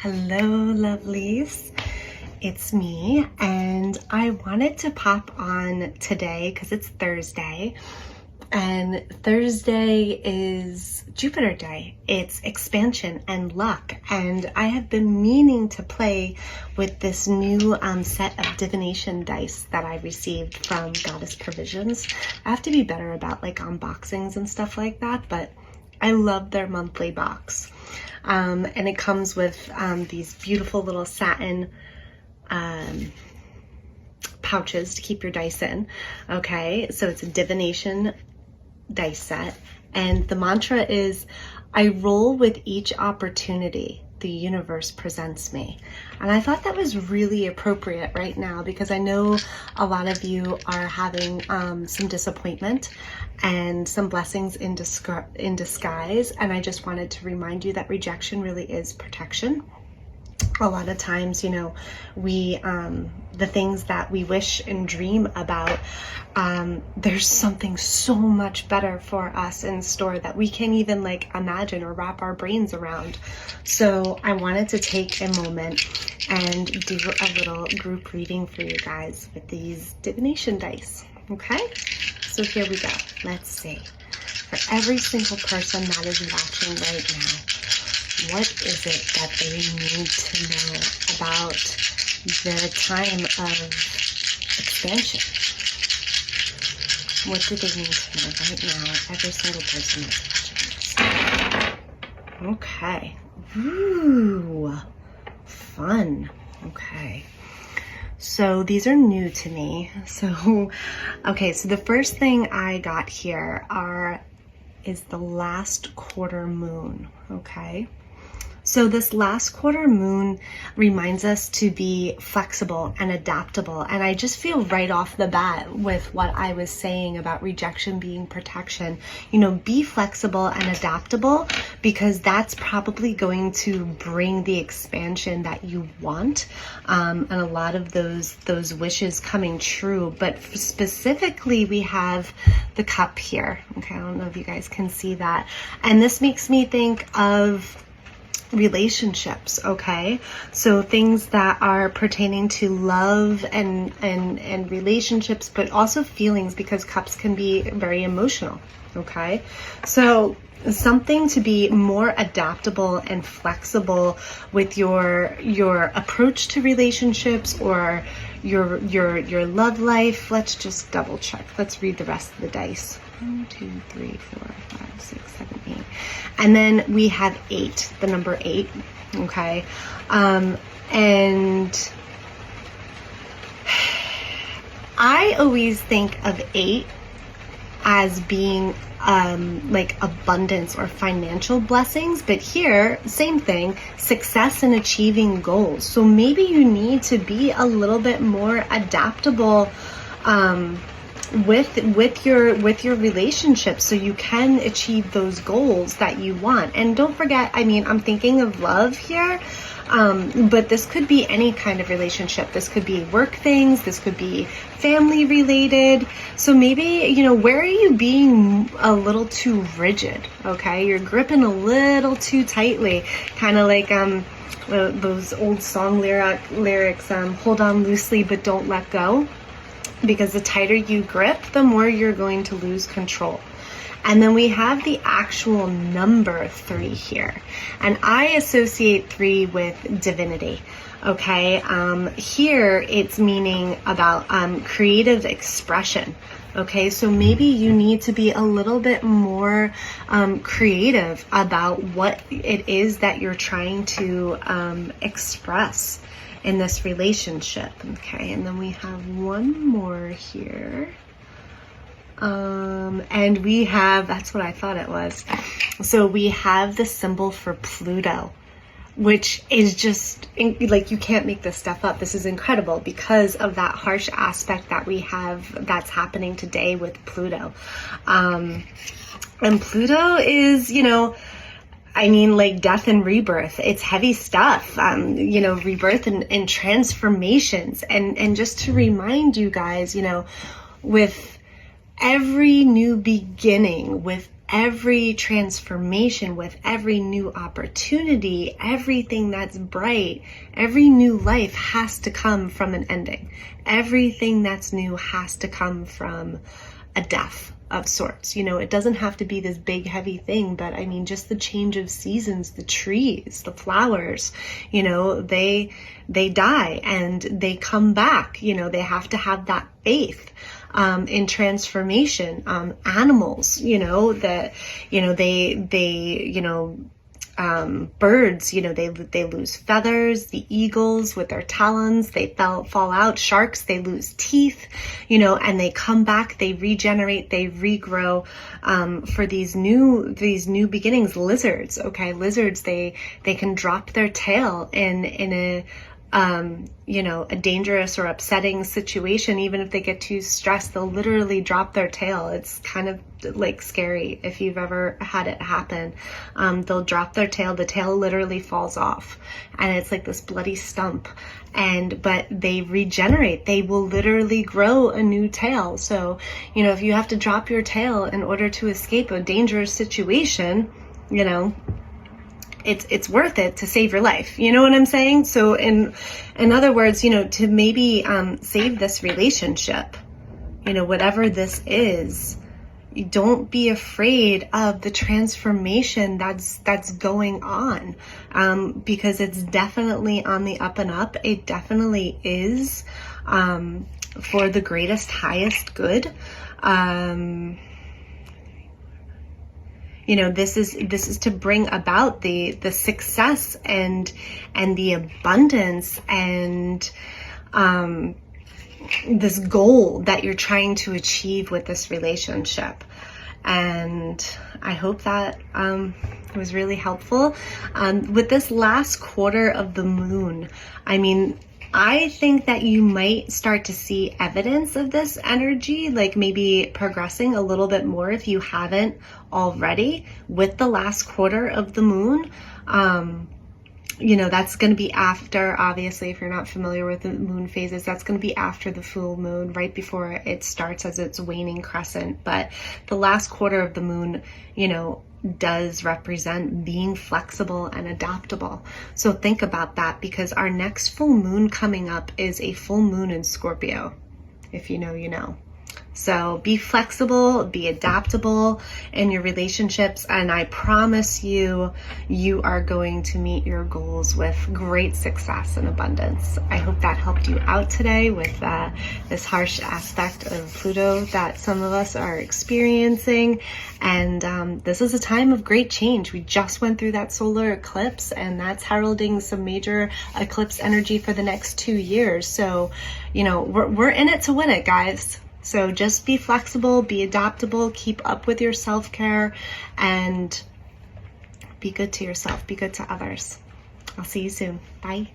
Hello, lovelies. It's me, and I wanted to pop on today because it's Thursday, and Thursday is Jupiter Day. It's expansion and luck, and I have been meaning to play with this new set of divination dice that I received from Goddess Provisions. I have to be better about like unboxings and stuff like that, but I love their monthly box. And it comes with these beautiful little satin pouches to keep your dice in. Okay, so it's a divination dice set, and the mantra is, I roll with each opportunity the universe presents me. And I thought that was really appropriate right now because I know a lot of you are having some disappointment and some blessings in disguise. And I just wanted to remind you that rejection really is protection. A lot of times, you know, we, the things that we wish and dream about, there's something so much better for us in store that we can't even like imagine or wrap our brains around. So I wanted to take a moment and do a little group reading for you guys with these divination dice. Okay, so here we go. Let's see. For every single person that is watching right now, what is it that they need to know about their time of expansion? What do they need to know right now? Every single person that's watching this. Okay. Ooh, fun. Okay. So these are new to me. So, okay, so the first thing I got here is the last quarter moon, okay? So this last quarter moon reminds us to be flexible and adaptable. And I just feel right off the bat with what I was saying about rejection being protection, you know, be flexible and adaptable because that's probably going to bring the expansion that you want. And a lot of those wishes coming true. But specifically, we have the cup here. Okay, I don't know if you guys can see that. And this makes me think of relationships, okay? So things that are pertaining to love and relationships, but also feelings, because cups can be very emotional, okay? So something to be more adaptable and flexible with your approach to relationships or your love life. Let's just double check. Let's read the rest of the dice. 1, 2, 3, 4, 5, 6, 7, 8. And then we have 8, the number 8, okay? And I always think of 8 as being like abundance or financial blessings, but here, same thing, success in achieving goals. So maybe you need to be a little bit more adaptable with your relationships so you can achieve those goals that you want. And don't forget, I mean, I'm thinking of love here, but this could be any kind of relationship. This could be work things, this could be family related. So maybe, you know, where are you being a little too rigid? Okay, you're gripping a little too tightly, kind of like those old song lyrics, hold on loosely but don't let go. Because the tighter you grip, the more you're going to lose control. And then we have the actual number 3 here. And I associate 3 with divinity. Okay, here it's meaning about creative expression. Okay, so maybe you need to be a little bit more creative about what it is that you're trying to express in this relationship. Okay, and then we have one more here. And we have, that's what I thought it was. So we have the symbol for Pluto, which is just like, you can't make this stuff up. This is incredible because of that harsh aspect that we have that's happening today with Pluto. And Pluto is, you know, I mean, like death and rebirth. It's heavy stuff, you know, rebirth and transformations. And just to remind you guys, you know, with every new beginning, with every transformation, with every new opportunity, everything that's bright, every new life has to come from an ending. Everything that's new has to come from a death of sorts. You know, it doesn't have to be this big heavy thing, but I mean, just the change of seasons, the trees, the flowers, you know, they die and they come back. You know, they have to have that faith in transformation. Animals, you know, that, you know, birds, you know, they lose feathers. The eagles with their talons, they fall out. Sharks, they lose teeth, you know, and they come back, they regenerate, they regrow for these new beginnings. Lizards, okay, lizards, they can drop their tail in a you know, a dangerous or upsetting situation. Even if they get too stressed, they'll literally drop their tail. It's kind of like scary if you've ever had it happen. They'll drop their tail, the tail literally falls off, and it's like this bloody stump. But they regenerate, they will literally grow a new tail. So, you know, if you have to drop your tail in order to escape a dangerous situation, you know, it's worth it to save your life. You know what I'm saying? So in other words, you know, to maybe save this relationship, you know, whatever this is, don't be afraid of the transformation that's going on, because it's definitely on the up and up. It definitely is for the greatest, highest good. You know, this is to bring about the success and the abundance and this goal that you're trying to achieve with this relationship. And I hope that was really helpful. With this last quarter of the moon, I mean, I think that you might start to see evidence of this energy, like maybe progressing a little bit more if you haven't already with the last quarter of the moon. You know, that's going to be after, obviously, if you're not familiar with the moon phases, that's going to be after the full moon, right before it starts as its waning crescent. But the last quarter of the moon, you know, does represent being flexible and adaptable. So think about that, because our next full moon coming up is a full moon in Scorpio. If you know, you know. So be flexible, be adaptable in your relationships, and I promise you, you are going to meet your goals with great success and abundance. I hope that helped you out today with this harsh aspect of Pluto that some of us are experiencing. And this is a time of great change. We just went through that solar eclipse, and that's heralding some major eclipse energy for the next 2 years. So, you know, we're in it to win it, guys. So just be flexible, be adaptable, keep up with your self-care, and be good to yourself, be good to others. I'll see you soon. Bye.